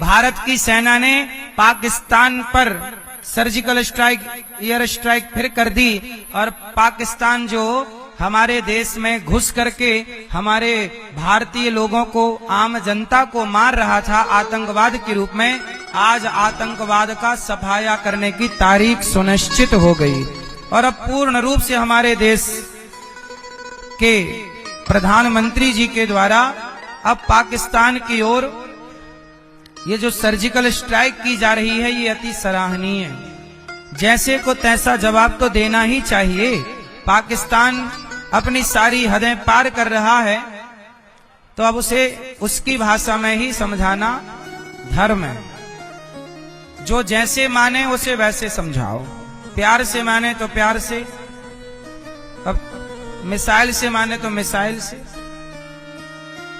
भारत की सेना ने पाकिस्तान पर सर्जिकल स्ट्राइक, एयर स्ट्राइक फिर कर दी और पाकिस्तान जो हमारे देश में घुस करके हमारे भारतीय लोगों को, आम जनता को मार रहा था आतंकवाद के रूप में, आज आतंकवाद का सफाया करने की तारीख सुनिश्चित हो गई और अब पूर्ण रूप से हमारे देश के प्रधानमंत्री जी के द्वारा अब पाकिस्तान की ओर ये जो सर्जिकल स्ट्राइक की जा रही है ये अति सराहनीय है। जैसे को तैसा जवाब तो देना ही चाहिए। पाकिस्तान अपनी सारी हदें पार कर रहा है तो अब उसे उसकी भाषा में ही समझाना धर्म है। जो जैसे माने उसे वैसे समझाओ, प्यार से माने तो प्यार से, अब मिसाइल से माने तो मिसाइल से,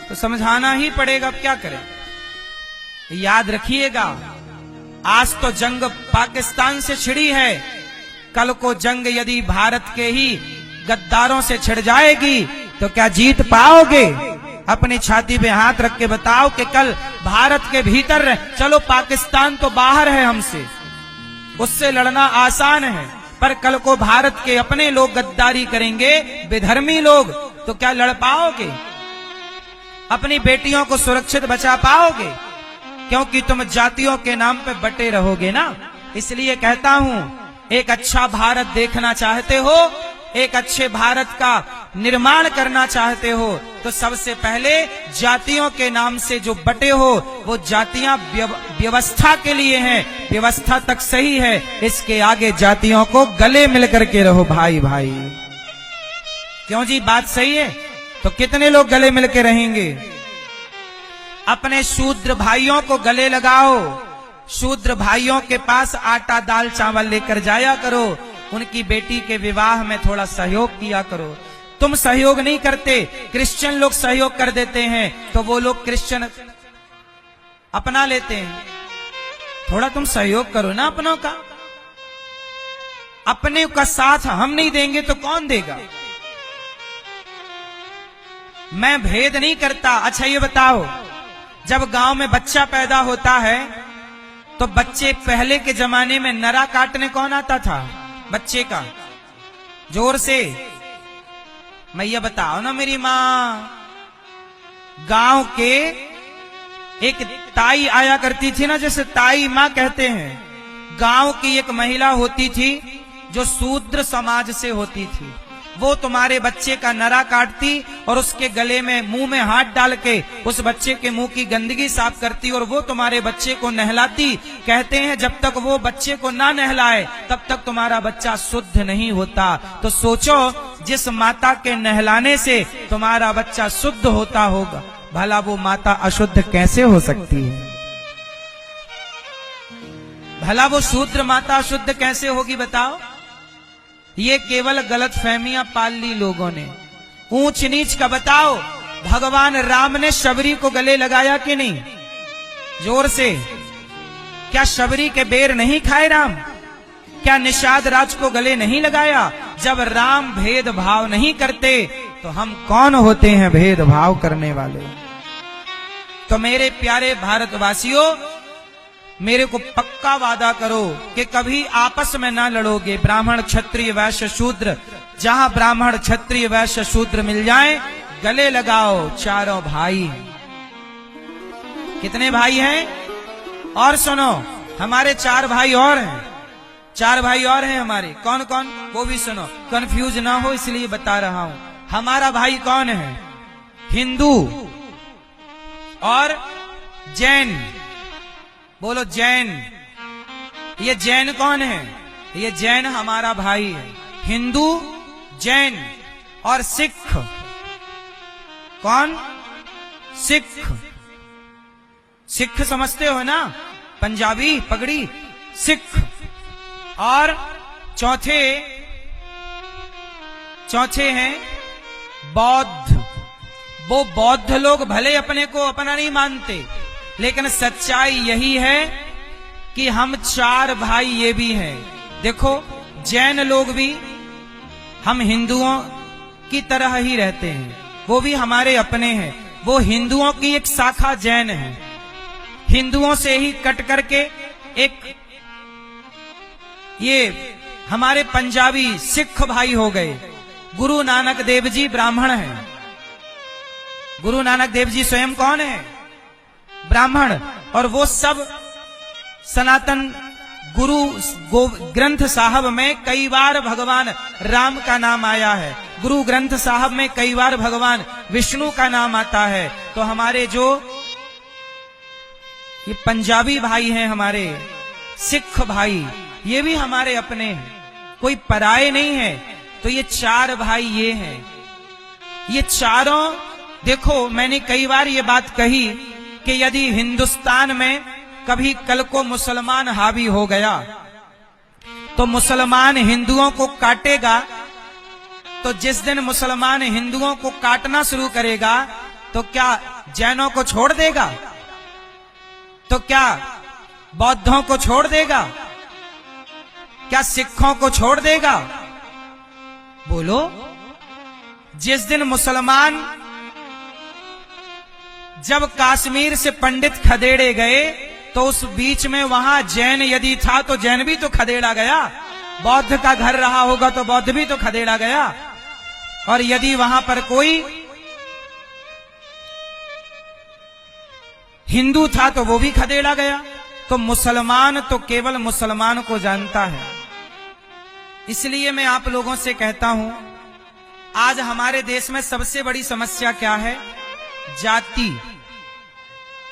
तो समझाना ही पड़ेगा। अब क्या करें? याद रखिएगा, आज तो जंग पाकिस्तान से छिड़ी है, कल को जंग यदि भारत के ही गद्दारों से छिड़ जाएगी तो क्या जीत पाओगे? अपनी छाती पे हाथ रख के बताओ कि कल भारत के भीतर, चलो पाकिस्तान तो बाहर है हमसे, उससे लड़ना आसान है, पर कल को भारत के अपने लोग गद्दारी करेंगे, विधर्मी लोग, तो क्या लड़ पाओगे? अपनी बेटियों को सुरक्षित बचा पाओगे? क्योंकि तुम जातियों के नाम पे बटे रहोगे ना। इसलिए कहता हूं, एक अच्छा भारत देखना चाहते हो, एक अच्छे भारत का निर्माण करना चाहते हो, तो सबसे पहले जातियों के नाम से जो बटे हो वो जातियां व्यवस्था के लिए हैं, व्यवस्था तक सही है, इसके आगे जातियों को गले मिल करके रहो भाई भाई। क्यों जी, बात सही है? तो कितने लोग गले मिल के रहेंगे? अपने शूद्र भाइयों को गले लगाओ, शूद्र भाइयों के पास आटा दाल चावल लेकर जाया करो, उनकी बेटी के विवाह में थोड़ा सहयोग किया करो। तुम सहयोग नहीं करते, क्रिश्चियन लोग सहयोग कर देते हैं तो वो लोग क्रिश्चियन अपना लेते हैं। थोड़ा तुम सहयोग करो ना अपनों का। अपने का साथ हम नहीं देंगे तो कौन देगा? मैं भेद नहीं करता। अच्छा ये बताओ, जब गांव में बच्चा पैदा होता है तो बच्चे, पहले के जमाने में नरा काटने कौन आता था? बच्चे का जोर से मैया बताओ ना मेरी माँ। गांव के एक ताई आया करती थी ना, जैसे ताई माँ कहते हैं। गांव की एक महिला होती थी जो शूद्र समाज से होती थी, वो तुम्हारे बच्चे का नरा काटती और उसके गले में, मुंह में हाथ डाल के उस बच्चे के मुंह की गंदगी साफ करती और वो तुम्हारे बच्चे को नहलाती। कहते हैं जब तक वो बच्चे को ना नहलाए तब तक तुम्हारा बच्चा शुद्ध नहीं होता। तो सोचो, जिस माता के नहलाने से तुम्हारा बच्चा शुद्ध होता होगा, भला वो माता अशुद्ध कैसे हो सकती है? भला वो शूद्र माता अशुद्ध कैसे होगी बताओ? ये केवल गलत फहमियां पाल ली लोगों ने। ऊंच नीच का बताओ, भगवान राम ने शबरी को गले लगाया कि नहीं? जोर से। क्या शबरी के बेर नहीं खाए राम? क्या निषाद राज को गले नहीं लगाया? जब राम भेदभाव नहीं करते तो हम कौन होते हैं भेदभाव करने वाले? तो मेरे प्यारे भारतवासियों, मेरे को पक्का वादा करो कि कभी आपस में ना लड़ोगे। ब्राह्मण क्षत्रिय वैश्य शूद्र, जहां ब्राह्मण क्षत्रिय वैश्य शूद्र मिल जाएं, गले लगाओ। चारों भाई। कितने भाई हैं? और सुनो, हमारे 4 भाई और हैं, 4 भाई और हैं हमारे। कौन कौन? वो भी सुनो, कंफ्यूज ना हो इसलिए बता रहा हूं। हमारा भाई कौन है? हिंदू और जैन। बोलो जैन। ये जैन कौन है? ये जैन हमारा भाई है। हिंदू, जैन और सिख। कौन? सिख। सिख समझते हो ना? पंजाबी पगड़ी, सिख। और चौथे हैं बौद्ध। वो बौद्ध लोग भले अपने को अपना नहीं मानते, लेकिन सच्चाई यही है कि हम 4 भाई ये भी हैं। देखो, जैन लोग भी हम हिंदुओं की तरह ही रहते हैं, वो भी हमारे अपने हैं। वो हिंदुओं की एक शाखा जैन है। हिंदुओं से ही कट करके एक ये हमारे पंजाबी सिख भाई हो गए। गुरु नानक देव जी ब्राह्मण हैं। गुरु नानक देव जी स्वयं कौन है? ब्राह्मण। और वो सब सनातन गुरु ग्रंथ साहब में कई बार भगवान राम का नाम आया है। गुरु ग्रंथ साहब में कई बार भगवान विष्णु का नाम आता है। तो हमारे जो ये पंजाबी भाई हैं, हमारे सिख भाई, ये भी हमारे अपने हैं, कोई पराये नहीं है। तो ये चार भाई ये हैं। ये चारों, देखो मैंने कई बार ये बात कही कि यदि हिंदुस्तान में कभी कल को मुसलमान हावी हो गया तो मुसलमान हिंदुओं को काटेगा। तो जिस दिन मुसलमान हिंदुओं को काटना शुरू करेगा तो क्या जैनों को छोड़ देगा? तो क्या बौद्धों को छोड़ देगा? क्या सिखों को छोड़ देगा? बोलो। जिस दिन मुसलमान, जब कश्मीर से पंडित खदेड़े गए तो उस बीच में वहां जैन यदि था तो जैन भी तो खदेड़ा गया। बौद्ध का घर रहा होगा तो बौद्ध भी तो खदेड़ा गया। और यदि वहां पर कोई हिंदू था तो वो भी खदेड़ा गया। तो मुसलमान तो केवल मुसलमान को जानता है। इसलिए मैं आप लोगों से कहता हूं, आज हमारे देश में सबसे बड़ी समस्या क्या है? जाति।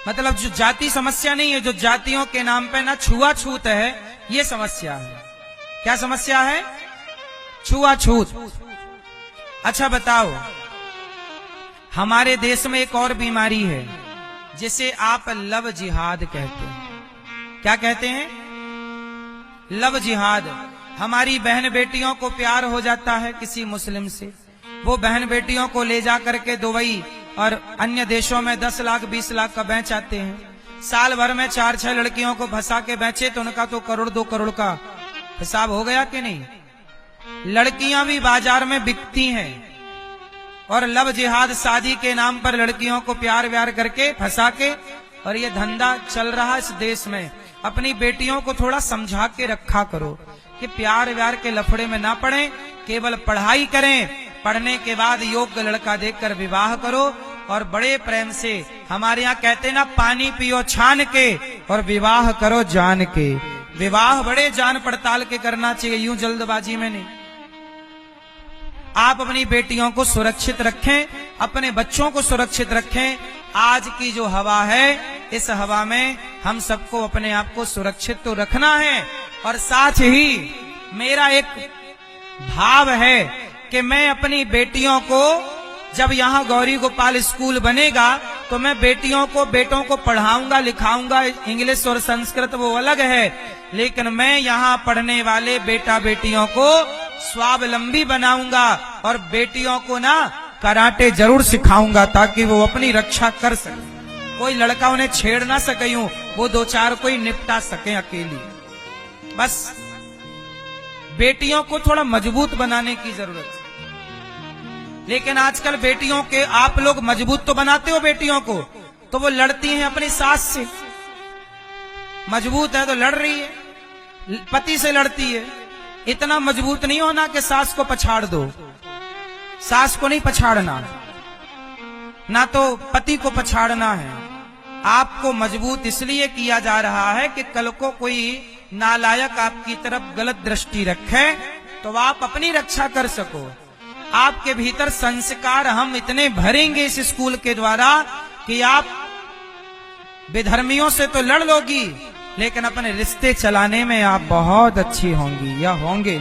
मतलब जो जाति समस्या नहीं है, जो जातियों के नाम पे ना छुआछूत है, ये समस्या है। क्या समस्या है? छुआछूत। अच्छा बताओ, हमारे देश में एक और बीमारी है जिसे आप लव जिहाद कहते हैं। क्या कहते हैं? लव जिहाद। हमारी बहन बेटियों को प्यार हो जाता है किसी मुस्लिम से, वो बहन बेटियों को ले जा करके दुबई और अन्य देशों में 10 लाख 20 लाख का बेच आते हैं। साल भर में 4-6 लड़कियों को फंसा के बेचे तो उनका तो 1-2 करोड़ का हिसाब हो गया कि नहीं? लड़कियां भी बाजार में बिकती हैं। और लव जिहाद, शादी के नाम पर लड़कियों को प्यार व्यार करके फंसा के, और ये धंधा चल रहा इस देश में। अपनी बेटियों को थोड़ा समझा के रखा करो कि प्यार व्यार के लफड़े में ना पड़े, केवल पढ़ाई करें। पढ़ने के बाद योग्य लड़का देखकर विवाह करो और बड़े प्रेम से, हमारे यहाँ कहते ना, पानी पियो छान के और विवाह करो जान के। विवाह बड़े जान पड़ताल के करना चाहिए, यूं जल्दबाजी में नहीं। आप अपनी बेटियों को सुरक्षित रखें, अपने बच्चों को सुरक्षित रखें। आज की जो हवा है, इस हवा में हम सबको अपने आप को सुरक्षित तो रखना है। और साथ ही मेरा एक भाव है कि मैं अपनी बेटियों को, जब यहाँ गौरी गोपाल स्कूल बनेगा तो मैं बेटियों को, बेटों को पढ़ाऊंगा लिखाऊंगा। इंग्लिश और संस्कृत वो अलग है, लेकिन मैं यहाँ पढ़ने वाले बेटा बेटियों को स्वावलंबी बनाऊंगा। और बेटियों को ना कराटे जरूर सिखाऊंगा ताकि वो अपनी रक्षा कर सके। कोई लड़का उन्हें छेड़ ना सके, यूं वो 2-4 कोई निपटा सके अकेली। बस बेटियों को थोड़ा मजबूत बनाने की जरूरत है। लेकिन आजकल बेटियों के, आप लोग मजबूत तो बनाते हो बेटियों को, तो वो लड़ती हैं अपनी सास से। मजबूत है तो लड़ रही है, पति से लड़ती है। इतना मजबूत नहीं होना कि सास को पछाड़ दो। सास को नहीं पछाड़ना, ना तो पति को पछाड़ना है। आपको मजबूत इसलिए किया जा रहा है कि कल को कोई नालायक आपकी तरफ गलत दृष्टि रखे तो आप अपनी रक्षा कर सको। आपके भीतर संस्कार हम इतने भरेंगे इस स्कूल के द्वारा कि आप बेधर्मियों से तो लड़ लोगी, लेकिन अपने रिश्ते चलाने में आप बहुत अच्छी होंगी या होंगे।